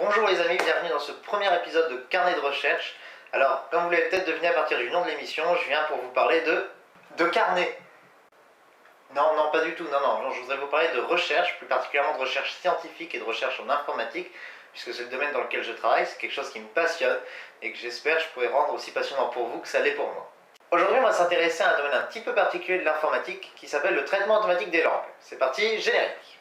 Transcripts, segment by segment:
Bonjour les amis, bienvenue dans ce premier épisode de Carnet de recherche. Alors, comme vous l'avez peut-être deviné à partir du nom de l'émission, je viens pour vous parler de carnet. Non, pas du tout, non, je voudrais vous parler de recherche, plus particulièrement de recherche scientifique et de recherche en informatique, puisque c'est le domaine dans lequel je travaille, c'est quelque chose qui me passionne et que j'espère je pourrai rendre aussi passionnant pour vous que ça l'est pour moi. Aujourd'hui, on va s'intéresser à un domaine un petit peu particulier de l'informatique qui s'appelle le traitement automatique des langues. C'est parti, générique.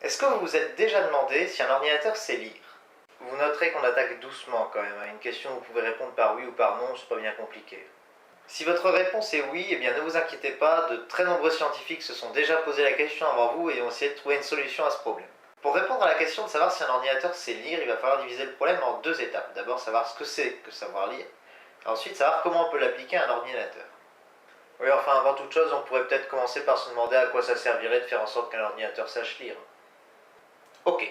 Est-ce que vous vous êtes déjà demandé si un ordinateur sait lire? Vous noterez qu'on attaque doucement quand même à une question où vous pouvez répondre par oui ou par non, c'est pas bien compliqué. Si votre réponse est oui, eh bien ne vous inquiétez pas, de très nombreux scientifiques se sont déjà posé la question avant vous et ont essayé de trouver une solution à ce problème. Pour répondre à la question de savoir si un ordinateur sait lire, il va falloir diviser le problème en deux étapes. D'abord savoir ce que c'est que savoir lire, et ensuite savoir comment on peut l'appliquer à un ordinateur. Oui, enfin avant toute chose, on pourrait peut-être commencer par se demander à quoi ça servirait de faire en sorte qu'un ordinateur sache lire. Ok.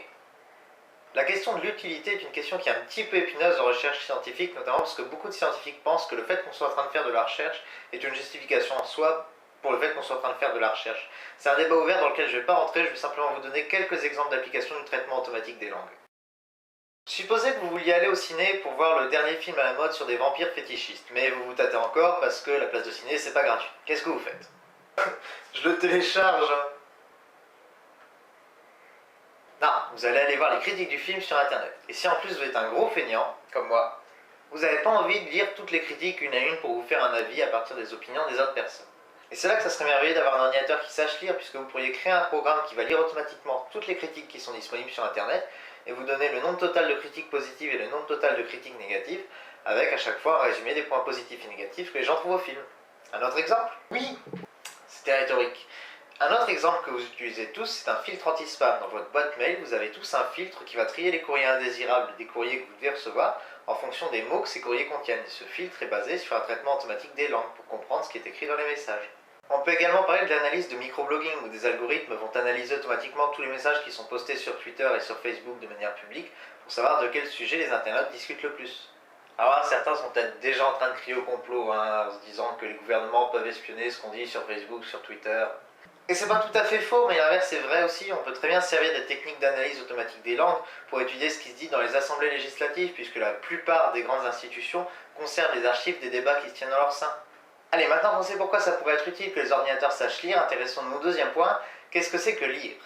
La question de l'utilité est une question qui est un petit peu épineuse en recherche scientifique, notamment parce que beaucoup de scientifiques pensent que le fait qu'on soit en train de faire de la recherche est une justification en soi pour le fait qu'on soit en train de faire de la recherche. C'est un débat ouvert dans lequel je ne vais pas rentrer, je vais simplement vous donner quelques exemples d'application du traitement automatique des langues. Supposez que vous vouliez aller au ciné pour voir le dernier film à la mode sur des vampires fétichistes, mais vous vous tâtez encore parce que la place de ciné c'est pas gratuit. Qu'est-ce que vous faites? Je le télécharge. Non, vous allez aller voir les critiques du film sur internet. Et si en plus vous êtes un gros feignant, comme moi, vous n'avez pas envie de lire toutes les critiques une à une pour vous faire un avis à partir des opinions des autres personnes. Et c'est là que ça serait merveilleux d'avoir un ordinateur qui sache lire, puisque vous pourriez créer un programme qui va lire automatiquement toutes les critiques qui sont disponibles sur internet et vous donner le nombre total de critiques positives et le nombre total de critiques négatives, avec à chaque fois un résumé des points positifs et négatifs que les gens trouvent au film. Un autre exemple? Oui, c'était rhétorique. Un autre exemple que vous utilisez tous, c'est un filtre anti-spam. Dans votre boîte mail, vous avez tous un filtre qui va trier les courriers indésirables des courriers que vous devez recevoir en fonction des mots que ces courriers contiennent. Et ce filtre est basé sur un traitement automatique des langues pour comprendre ce qui est écrit dans les messages. On peut également parler de l'analyse de microblogging où des algorithmes vont analyser automatiquement tous les messages qui sont postés sur Twitter et sur Facebook de manière publique pour savoir de quel sujet les internautes discutent le plus. Alors certains sont peut-être déjà en train de crier au complot, en se disant que les gouvernements peuvent espionner ce qu'on dit sur Facebook, sur Twitter. Et c'est pas tout à fait faux, mais l'inverse est vrai aussi. On peut très bien se servir des techniques d'analyse automatique des langues pour étudier ce qui se dit dans les assemblées législatives, puisque la plupart des grandes institutions conservent les archives des débats qui se tiennent dans leur sein. Allez, maintenant qu'on sait pourquoi ça pourrait être utile que les ordinateurs sachent lire, intéressons-nous au deuxième point. Qu'est-ce que c'est que lire?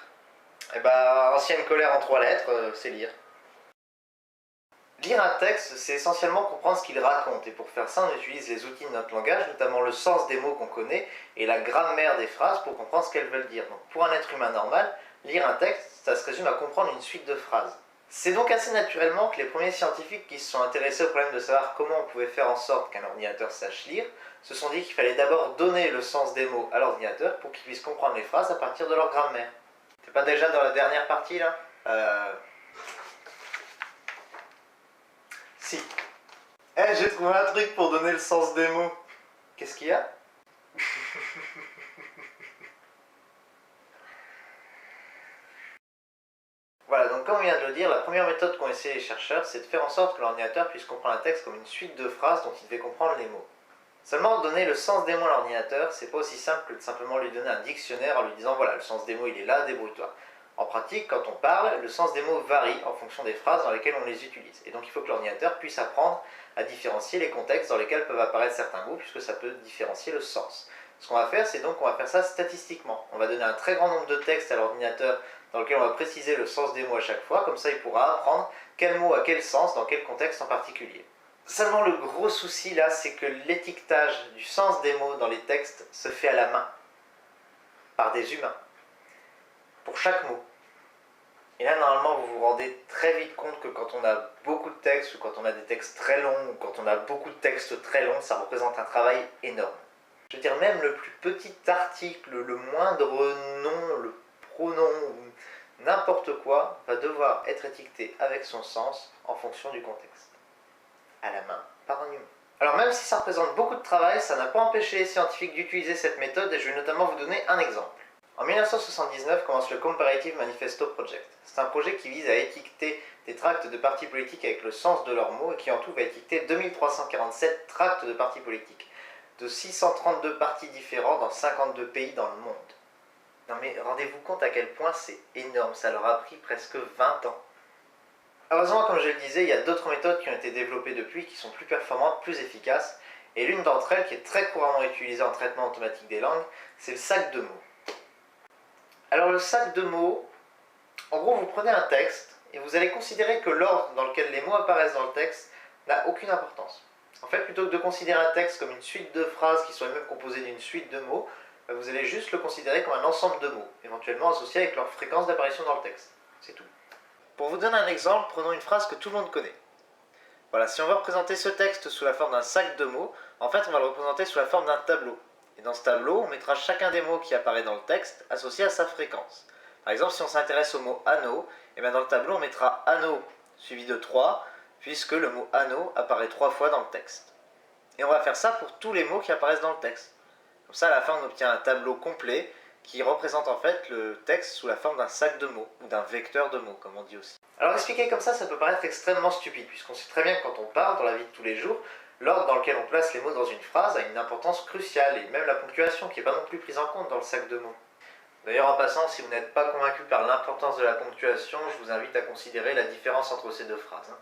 Eh ben, ancienne colère en 3 lettres, c'est lire. Lire un texte, c'est essentiellement comprendre ce qu'il raconte, et pour faire ça, on utilise les outils de notre langage, notamment le sens des mots qu'on connaît, et la grammaire des phrases pour comprendre ce qu'elles veulent dire. Donc pour un être humain normal, lire un texte, ça se résume à comprendre une suite de phrases. C'est donc assez naturellement que les premiers scientifiques qui se sont intéressés au problème de savoir comment on pouvait faire en sorte qu'un ordinateur sache lire, se sont dit qu'il fallait d'abord donner le sens des mots à l'ordinateur pour qu'il puisse comprendre les phrases à partir de leur grammaire. T'es pas déjà dans la dernière partie là? Si. J'ai trouvé un truc pour donner le sens des mots. Qu'est-ce qu'il y a? Voilà, donc comme on vient de le dire, la première méthode qu'ont essayé les chercheurs, c'est de faire en sorte que l'ordinateur puisse comprendre un texte comme une suite de phrases dont il devait comprendre les mots. Seulement, donner le sens des mots à l'ordinateur, c'est pas aussi simple que de simplement lui donner un dictionnaire en lui disant voilà, le sens des mots il est là, débrouille-toi. En pratique, quand on parle, le sens des mots varie en fonction des phrases dans lesquelles on les utilise. Et donc il faut que l'ordinateur puisse apprendre à différencier les contextes dans lesquels peuvent apparaître certains mots, puisque ça peut différencier le sens. Ce qu'on va faire, c'est donc qu'on va faire ça statistiquement. On va donner un très grand nombre de textes à l'ordinateur dans lequel on va préciser le sens des mots à chaque fois, comme ça il pourra apprendre quel mot a quel sens dans quel contexte en particulier. Seulement le gros souci là, c'est que l'étiquetage du sens des mots dans les textes se fait à la main, par des humains, pour chaque mot. Et là, normalement, vous vous rendez très vite compte que quand on a beaucoup de textes, ou quand on a des textes très longs, ou quand on a beaucoup de textes très longs, ça représente un travail énorme. Je veux dire, même le plus petit article, le moindre nom, le pronom, ou n'importe quoi, va devoir être étiqueté avec son sens en fonction du contexte. À la main, par un humain. Alors même si ça représente beaucoup de travail, ça n'a pas empêché les scientifiques d'utiliser cette méthode, et je vais notamment vous donner un exemple. En 1979 commence le Comparative Manifesto Project. C'est un projet qui vise à étiqueter des tracts de partis politiques avec le sens de leurs mots et qui en tout va étiqueter 2347 tracts de partis politiques de 632 partis différents dans 52 pays dans le monde. Non mais rendez-vous compte à quel point c'est énorme, ça leur a pris presque 20 ans. Heureusement, comme je le disais, il y a d'autres méthodes qui ont été développées depuis qui sont plus performantes, plus efficaces, et l'une d'entre elles, qui est très couramment utilisée en traitement automatique des langues, c'est le sac de mots. Alors le sac de mots, en gros vous prenez un texte et vous allez considérer que l'ordre dans lequel les mots apparaissent dans le texte n'a aucune importance. En fait, plutôt que de considérer un texte comme une suite de phrases qui soit même composée d'une suite de mots, vous allez juste le considérer comme un ensemble de mots, éventuellement associés avec leur fréquence d'apparition dans le texte. C'est tout. Pour vous donner un exemple, prenons une phrase que tout le monde connaît. Voilà, si on veut représenter ce texte sous la forme d'un sac de mots, en fait on va le représenter sous la forme d'un tableau. Et dans ce tableau, on mettra chacun des mots qui apparaît dans le texte associé à sa fréquence. Par exemple, si on s'intéresse au mot anneau, et bien dans le tableau on mettra anneau suivi de 3, puisque le mot anneau apparaît 3 fois dans le texte. Et on va faire ça pour tous les mots qui apparaissent dans le texte. Comme ça, à la fin, on obtient un tableau complet qui représente en fait le texte sous la forme d'un sac de mots, ou d'un vecteur de mots, comme on dit aussi. Alors expliqué comme ça peut paraître extrêmement stupide, puisqu'on sait très bien que quand on parle dans la vie de tous les jours, l'ordre dans lequel on place les mots dans une phrase a une importance cruciale, et même la ponctuation qui n'est pas non plus prise en compte dans le sac de mots. D'ailleurs, en passant, si vous n'êtes pas convaincu par l'importance de la ponctuation, je vous invite à considérer la différence entre ces deux phrases.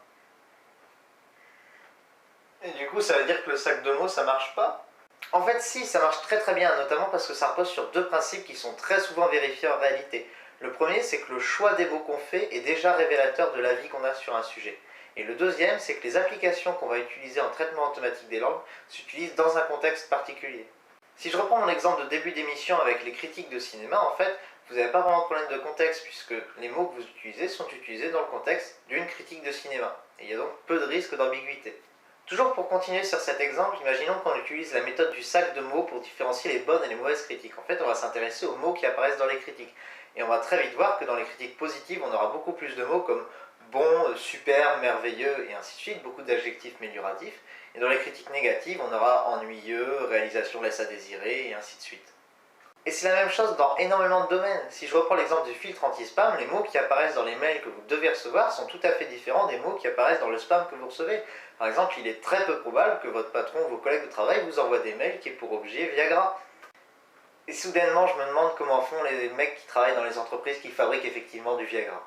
Et du coup, ça veut dire que le sac de mots, ça marche pas? En fait, si, ça marche très très bien, notamment parce que ça repose sur deux principes qui sont très souvent vérifiés en réalité. Le premier, c'est que le choix des mots qu'on fait est déjà révélateur de l'avis qu'on a sur un sujet. Et le deuxième, c'est que les applications qu'on va utiliser en traitement automatique des langues s'utilisent dans un contexte particulier. Si je reprends mon exemple de début d'émission avec les critiques de cinéma, en fait, vous n'avez pas vraiment de problème de contexte puisque les mots que vous utilisez sont utilisés dans le contexte d'une critique de cinéma. Et il y a donc peu de risque d'ambiguïté. Toujours pour continuer sur cet exemple, imaginons qu'on utilise la méthode du sac de mots pour différencier les bonnes et les mauvaises critiques. En fait, on va s'intéresser aux mots qui apparaissent dans les critiques. Et on va très vite voir que dans les critiques positives, on aura beaucoup plus de mots comme bon, super, merveilleux et ainsi de suite, beaucoup d'adjectifs amélioratifs. Et dans les critiques négatives, on aura ennuyeux, réalisation laisse à désirer et ainsi de suite. Et c'est la même chose dans énormément de domaines. Si je reprends l'exemple du filtre anti-spam, les mots qui apparaissent dans les mails que vous devez recevoir sont tout à fait différents des mots qui apparaissent dans le spam que vous recevez. Par exemple, il est très peu probable que votre patron ou vos collègues de travail vous envoient des mails qui aient pour objet Viagra. Et soudainement, je me demande comment font les mecs qui travaillent dans les entreprises qui fabriquent effectivement du Viagra.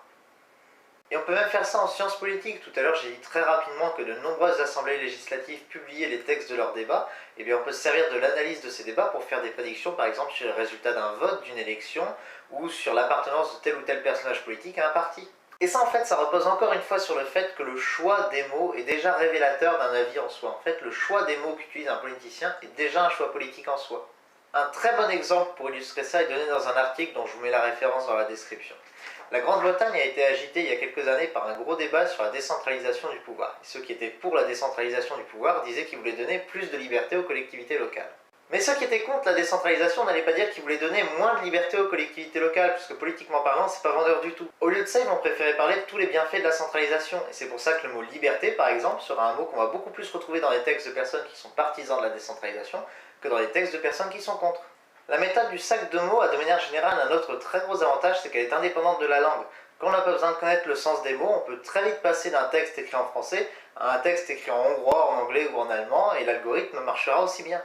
Et on peut même faire ça en sciences politiques. Tout à l'heure, j'ai dit très rapidement que de nombreuses assemblées législatives publiaient les textes de leurs débats. Et bien, on peut se servir de l'analyse de ces débats pour faire des prédictions, par exemple, sur le résultat d'un vote, d'une élection, ou sur l'appartenance de tel ou tel personnage politique à un parti. Et ça, en fait, ça repose encore une fois sur le fait que le choix des mots est déjà révélateur d'un avis en soi. En fait, le choix des mots qu'utilise un politicien est déjà un choix politique en soi. Un très bon exemple pour illustrer ça est donné dans un article dont je vous mets la référence dans la description. La Grande-Bretagne a été agitée il y a quelques années par un gros débat sur la décentralisation du pouvoir. Et ceux qui étaient pour la décentralisation du pouvoir disaient qu'ils voulaient donner plus de liberté aux collectivités locales. Mais ceux qui étaient contre la décentralisation n'allaient pas dire qu'ils voulaient donner moins de liberté aux collectivités locales, puisque politiquement parlant, c'est pas vendeur du tout. Au lieu de ça, ils vont préférer parler de tous les bienfaits de la centralisation. Et c'est pour ça que le mot liberté, par exemple, sera un mot qu'on va beaucoup plus retrouver dans les textes de personnes qui sont partisans de la décentralisation que dans les textes de personnes qui sont contre. La méthode du sac de mots a de manière générale un autre très gros avantage, c'est qu'elle est indépendante de la langue. Quand on n'a pas besoin de connaître le sens des mots, on peut très vite passer d'un texte écrit en français à un texte écrit en hongrois, en anglais ou en allemand, et l'algorithme marchera aussi bien.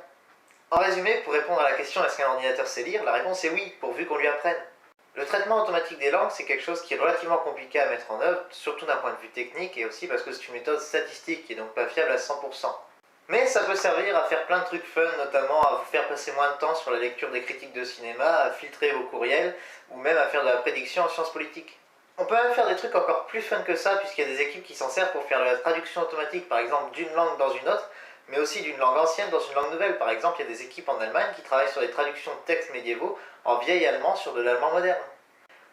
En résumé, pour répondre à la question est-ce qu'un ordinateur sait lire, la réponse est oui, pourvu qu'on lui apprenne. Le traitement automatique des langues, c'est quelque chose qui est relativement compliqué à mettre en œuvre, surtout d'un point de vue technique, et aussi parce que c'est une méthode statistique qui est donc pas fiable à 100%. Mais ça peut servir à faire plein de trucs fun, notamment à vous faire passer moins de temps sur la lecture des critiques de cinéma, à filtrer vos courriels, ou même à faire de la prédiction en sciences politiques. On peut même faire des trucs encore plus fun que ça, puisqu'il y a des équipes qui s'en servent pour faire de la traduction automatique, par exemple d'une langue dans une autre, mais aussi d'une langue ancienne dans une langue nouvelle. Par exemple, il y a des équipes en Allemagne qui travaillent sur des traductions de textes médiévaux en vieil allemand sur de l'allemand moderne.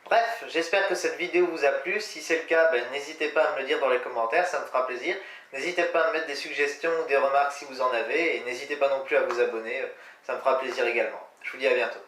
Bref, j'espère que cette vidéo vous a plu. Si c'est le cas, n'hésitez pas à me le dire dans les commentaires, ça me fera plaisir. N'hésitez pas à me mettre des suggestions ou des remarques si vous en avez, et n'hésitez pas non plus à vous abonner, ça me fera plaisir également. Je vous dis à bientôt.